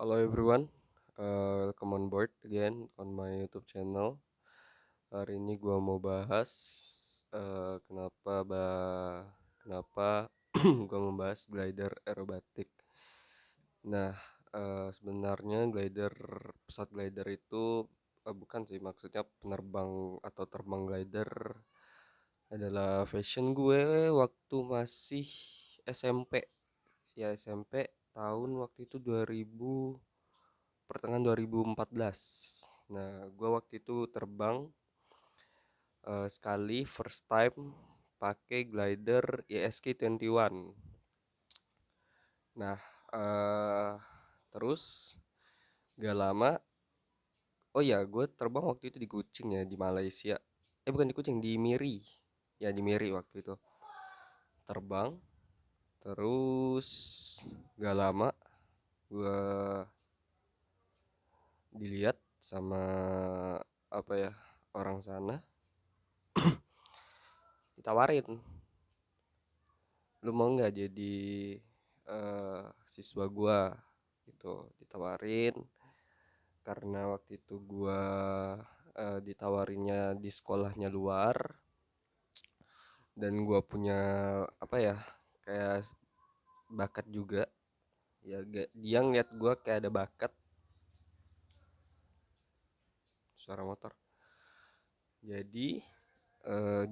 Hello everyone, welcome on board again on my YouTube channel. Hari ini gua mau bahas kenapa gua membahas glider aerobatik. Nah, sebenarnya pesawat glider itu bukan sih, maksudnya penerbang atau terbang glider adalah fashion gue waktu masih SMP. Ya SMP tahun waktu itu 2000 pertengahan 2014. Nah, gue waktu itu terbang sekali first time pakai glider ISK-21. Nah, eh terus gak lama, oh ya, gue terbang waktu itu di Kucing ya, di Malaysia. Bukan di Kucing, di Miri. Ya, di Miri waktu itu. Terbang, terus gak lama gue dilihat sama apa ya, orang sana, ditawarin, lu mau nggak jadi siswa gua gitu. Ditawarin karena waktu itu gua ditawarinnya di sekolahnya luar, dan gua punya apa ya, kayak bakat juga ya. Dia ngeliat gua kayak ada bakat. Suara motor. Jadi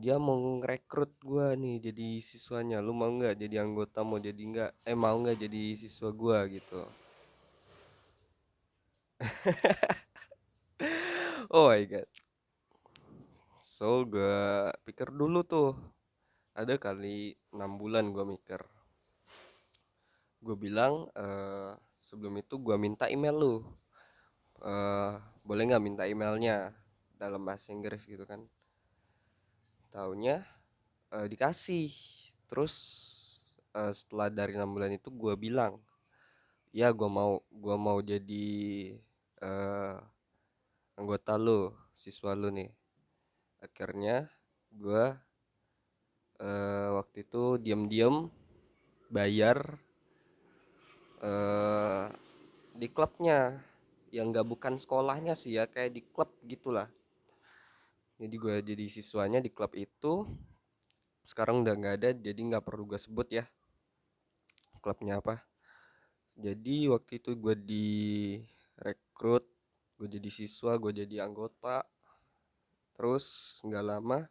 dia mau ngerekrut gua nih jadi siswanya. Lu mau nggak jadi anggota, mau jadi nggak, mau nggak jadi siswa gua gitu. Oh my god. So gue pikir dulu tuh, ada kali 6 bulan gue mikir. Gue bilang sebelum itu gue minta email lu. eh Boleh nggak minta emailnya dalam bahasa Inggris gitu kan. Taunya dikasih. Terus setelah dari 6 bulan itu gue bilang, ya gue mau jadi eh anggota lu, siswa lu nih. Akhirnya gue waktu itu diam-diam bayar eh di klubnya, yang nggak, bukan sekolahnya sih ya, kayak di klub gitulah. Jadi gue jadi siswanya di klub itu. Sekarang udah nggak ada, jadi nggak perlu gue sebut ya klubnya apa. Jadi waktu itu gue direkrut, gue jadi siswa, gue jadi anggota. Terus nggak lama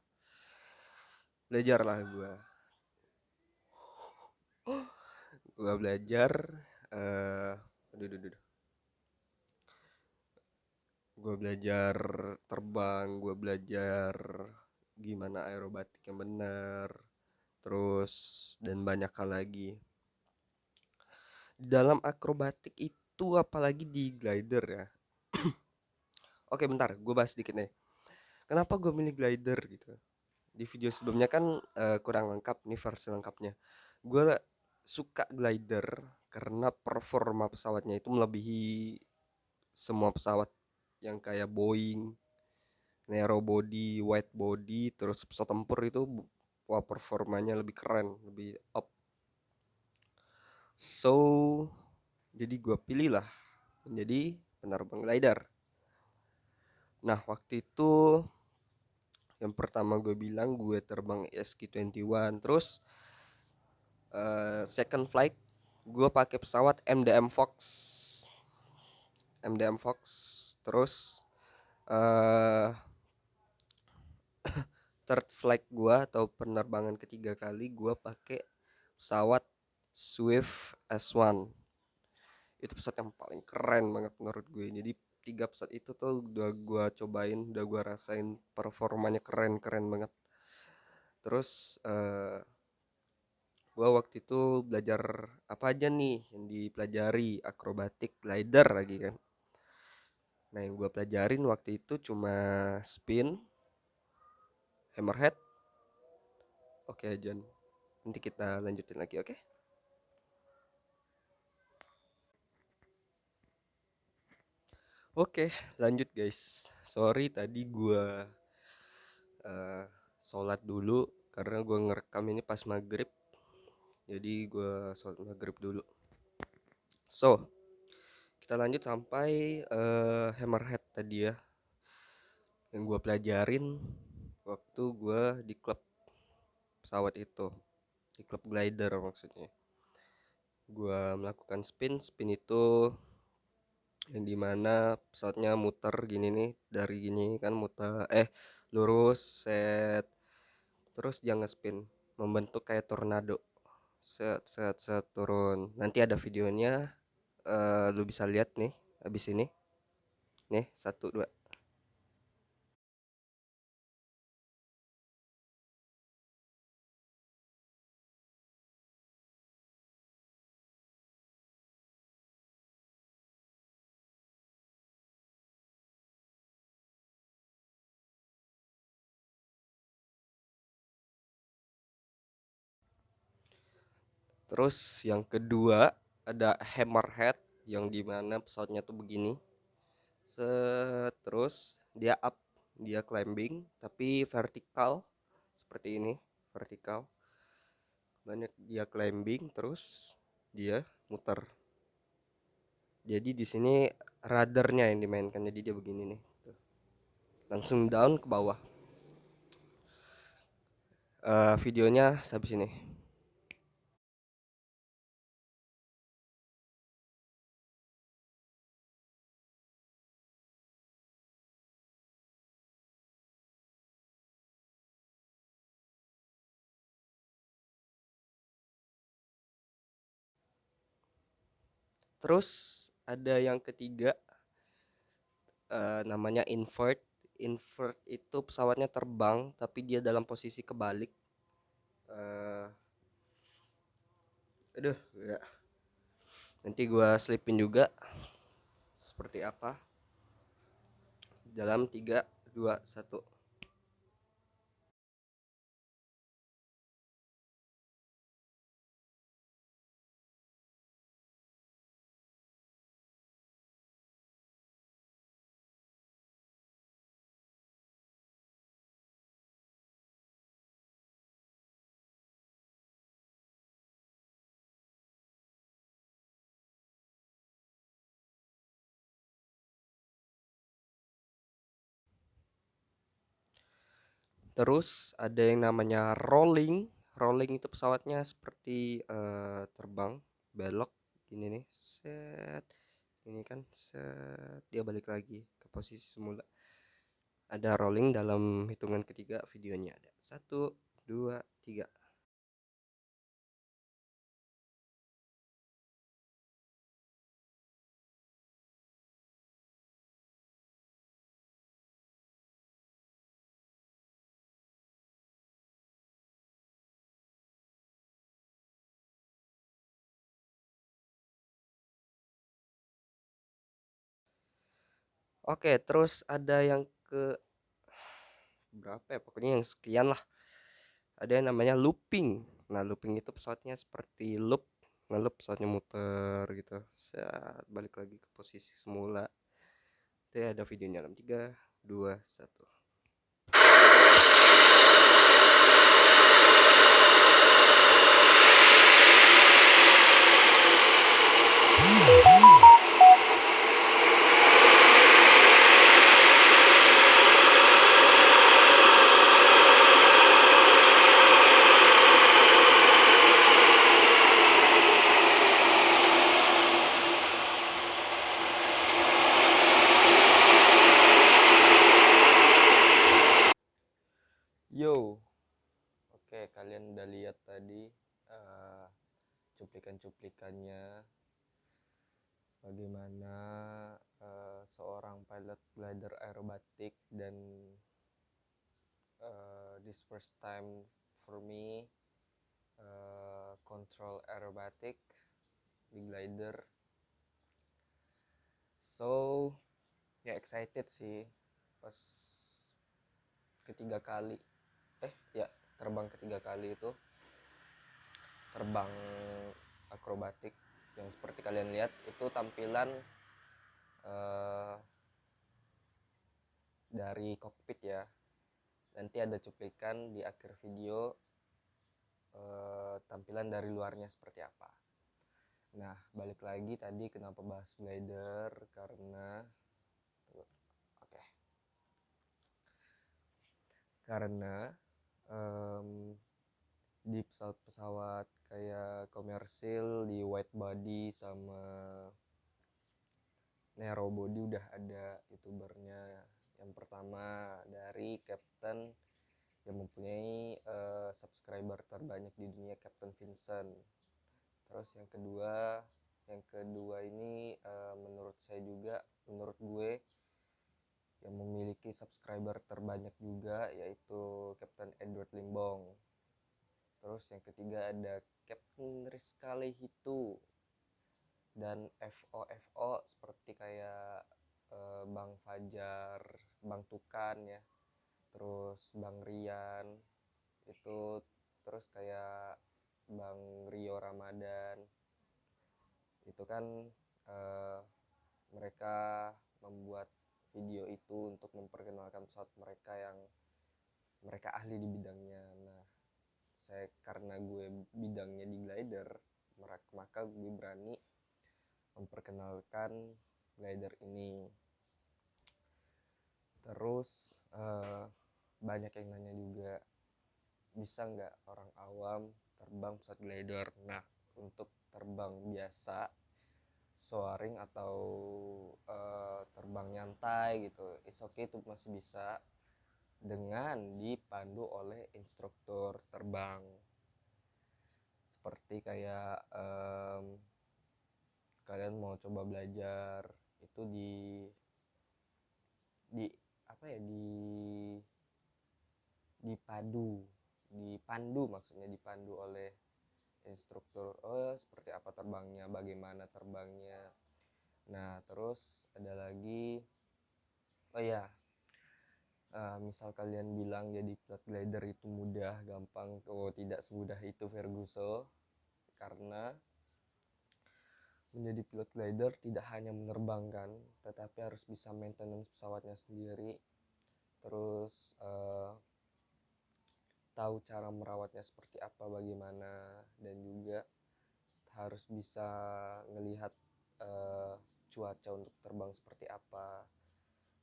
belajar lah gue belajar. eh aduh, aduh, aduh. Gue belajar terbang, gue belajar gimana aerobatik yang benar, terus dan banyak hal lagi dalam akrobatik itu, apalagi di glider ya. Oke, bentar, gue bahas sedikit nih kenapa gue milih glider gitu. Di video sebelumnya kan kurang lengkap, nih versi lengkapnya. Gue suka glider karena performa pesawatnya itu melebihi semua pesawat yang kayak Boeing, narrow body, wide body, terus pesawat tempur itu. Wah, performanya lebih keren, lebih up. So jadi gue pilih lah menjadi penerbang glider. Nah, waktu itu yang pertama gue bilang gue terbang SQ-21. Terus second flight gue pakai pesawat MDM Fox. Terus eh third flight gue atau penerbangan ketiga kali gue pakai pesawat Swift S1. Itu pesawat yang paling keren banget menurut gue. Jadi tiga pesawat itu tuh udah gue cobain, udah gue rasain performanya keren keren banget. Terus gue waktu itu belajar apa aja nih yang dipelajari, akrobatik, glider lagi kan. Nah, yang gue pelajarin waktu itu cuma spin, hammerhead. Oke, John, nanti kita lanjutin lagi, oke? Oke, lanjut guys. Sorry tadi gue eh, sholat dulu karena gue ngerekam ini pas maghrib. Jadi gue sholat maghrib dulu. So, kita lanjut sampai hammerhead tadi ya, yang gue pelajarin waktu gue di klub pesawat itu, di klub glider maksudnya. Gue melakukan spin itu yang dimana pesawatnya muter gini nih, dari gini kan muter lurus set, terus dia nge-spin membentuk kayak tornado, set set set turun. Nanti ada videonya, lu bisa lihat nih habis ini nih, 1 2. Terus yang kedua ada hammerhead, yang dimana pesawatnya tuh begini, set, terus dia up, dia climbing tapi vertikal seperti ini, vertikal banyak, dia climbing terus dia muter. Jadi di sini radarnya yang dimainkan, jadi dia begini nih tuh. Langsung down ke bawah. Videonya habis ini. Terus ada yang ketiga, namanya invert. Invert itu pesawatnya terbang tapi dia dalam posisi kebalik. eh Aduh ya, nanti gua selipin juga seperti apa dalam 3 2 1. Terus ada yang namanya rolling. Rolling itu pesawatnya seperti terbang belok ini nih, set, ini kan set, dia balik lagi ke posisi semula. Ada rolling dalam hitungan ketiga, videonya ada 1 2 3. Oke, terus ada yang ke berapa ya, pokoknya yang sekian lah. Ada yang namanya looping. Nah, looping itu pesawatnya seperti loop, ngeloop pesawatnya muter gitu, set, balik lagi ke posisi semula. Itu ada videonya dalam 3 2 1. Yo, oke, kalian udah lihat tadi cuplikan-cuplikannya bagaimana seorang pilot glider aerobatik. Dan this first time for me control aerobatic di glider. So ya, excited sih pas ketiga kali ya, terbang ketiga kali itu, terbang akrobatik yang seperti kalian lihat itu tampilan dari kokpit ya. Nanti ada cuplikan di akhir video tampilan dari luarnya seperti apa. Nah, balik lagi tadi kenapa bahas glider, karena oke. Karena di pesawat-pesawat kayak komersil, di wide body sama narrow body udah ada youtubernya. Yang pertama dari Captain yang mempunyai subscriber terbanyak di dunia, Captain Vincent. Terus yang kedua ini menurut gue yang memiliki subscriber terbanyak juga, yaitu Captain Edward Limbong. Terus yang ketiga ada Captain Rizka Lehitu dan FO seperti kayak Bang Fajar, Bang Tukan ya, terus Bang Rian itu, terus kayak Bang Rio Ramadan itu kan mereka membuat video itu untuk memperkenalkan pesawat mereka yang mereka ahli di bidangnya. Nah, karena gue bidangnya di glider, maka gue berani memperkenalkan glider ini. Terus banyak yang nanya juga, bisa nggak orang awam terbang pesawat glider? Nah, untuk terbang biasa, soaring atau terbang nyantai gitu, it's okay, itu masih bisa dengan dipandu oleh instruktur terbang. Seperti kayak kalian mau coba belajar itu di apa ya dipandu oleh instruktur, seperti apa terbangnya, bagaimana terbangnya. Nah, terus ada lagi, misal kalian bilang jadi pilot glider itu mudah, gampang, tidak semudah itu Ferguson. Karena menjadi pilot glider tidak hanya menerbangkan, tetapi harus bisa maintenance pesawatnya sendiri. Terus tahu cara merawatnya seperti apa, bagaimana, dan juga harus bisa ngelihat cuaca untuk terbang seperti apa.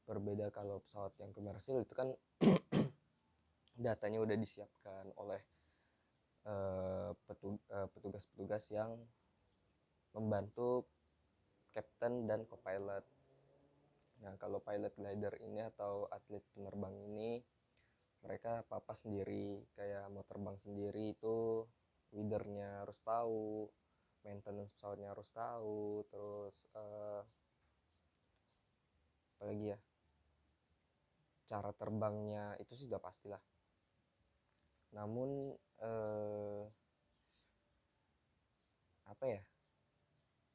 Berbeda kalau pesawat yang komersil itu kan datanya udah disiapkan oleh petugas-petugas yang membantu captain dan co-pilot. Nah, kalau pilot glider ini atau atlet penerbang ini, mereka apa-apa sendiri, kayak mau terbang sendiri itu leadernya harus tahu, maintenance pesawatnya harus tahu, terus apalagi ya, cara terbangnya itu sudah pastilah. Namun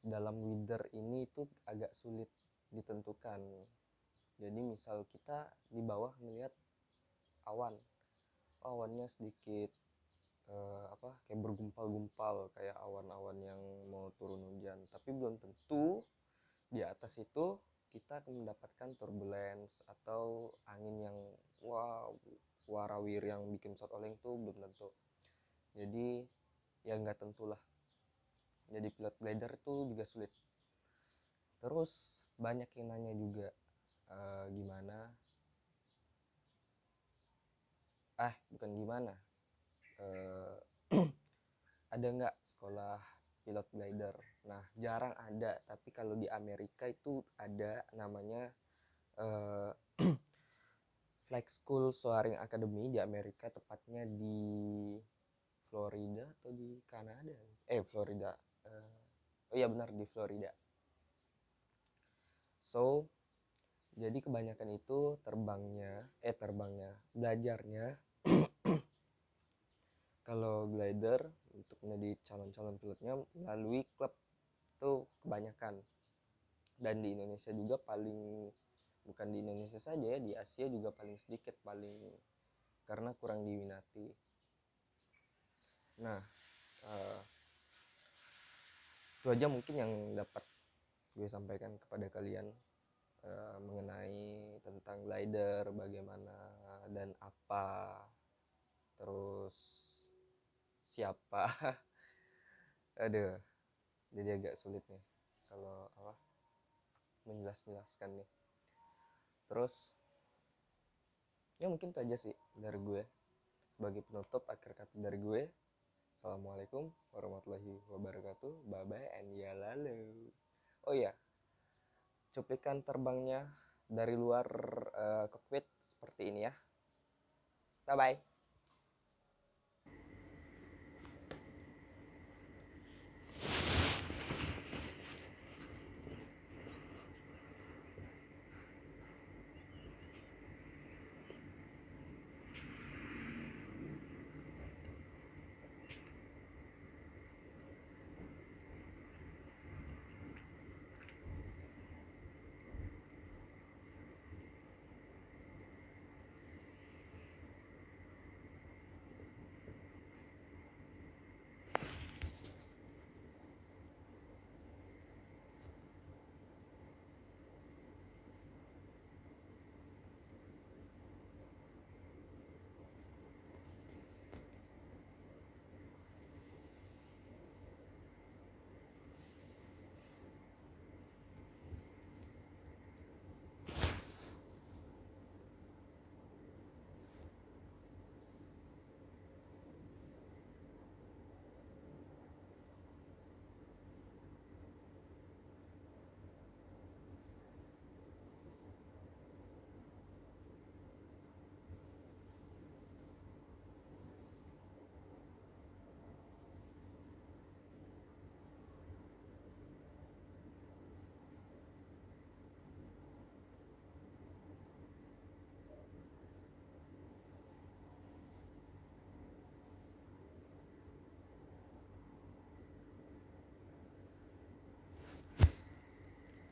dalam leader ini itu agak sulit ditentukan. Jadi misal kita di bawah melihat awannya sedikit kayak bergumpal-gumpal, kayak awan-awan yang mau turun hujan, tapi belum tentu di atas itu kita akan mendapatkan turbulence atau angin yang warawir yang bikin pesawat oleng, tuh belum tentu. Jadi ya nggak tentulah, jadi pilot glider itu juga sulit. Terus banyak yang nanya juga, gimana bukan gimana, ada nggak sekolah pilot glider? Nah, jarang ada, tapi kalau di Amerika itu ada, namanya Flight School Soaring Academy di Amerika, tepatnya di Florida atau di Kanada? Florida. Benar, di Florida. So, jadi kebanyakan itu belajarnya kalau glider untuk menjadi calon-calon pilotnya melalui klub tuh kebanyakan. Dan di Indonesia juga bukan di Indonesia saja ya, di Asia juga paling sedikit, karena kurang diminati. Nah, itu aja mungkin yang dapat gue sampaikan kepada kalian mengenai tentang glider, bagaimana dan apa, terus siapa. Aduh, jadi agak sulit nih kalau menjelaskan nih. Terus ya mungkin itu aja sih dari gue. Sebagai penutup, akhir kata dari gue, assalamualaikum warahmatullahi wabarakatuh, bye bye and ya lalu. Oh iya, cuplikan terbangnya dari luar cockpit seperti ini ya. Bye bye.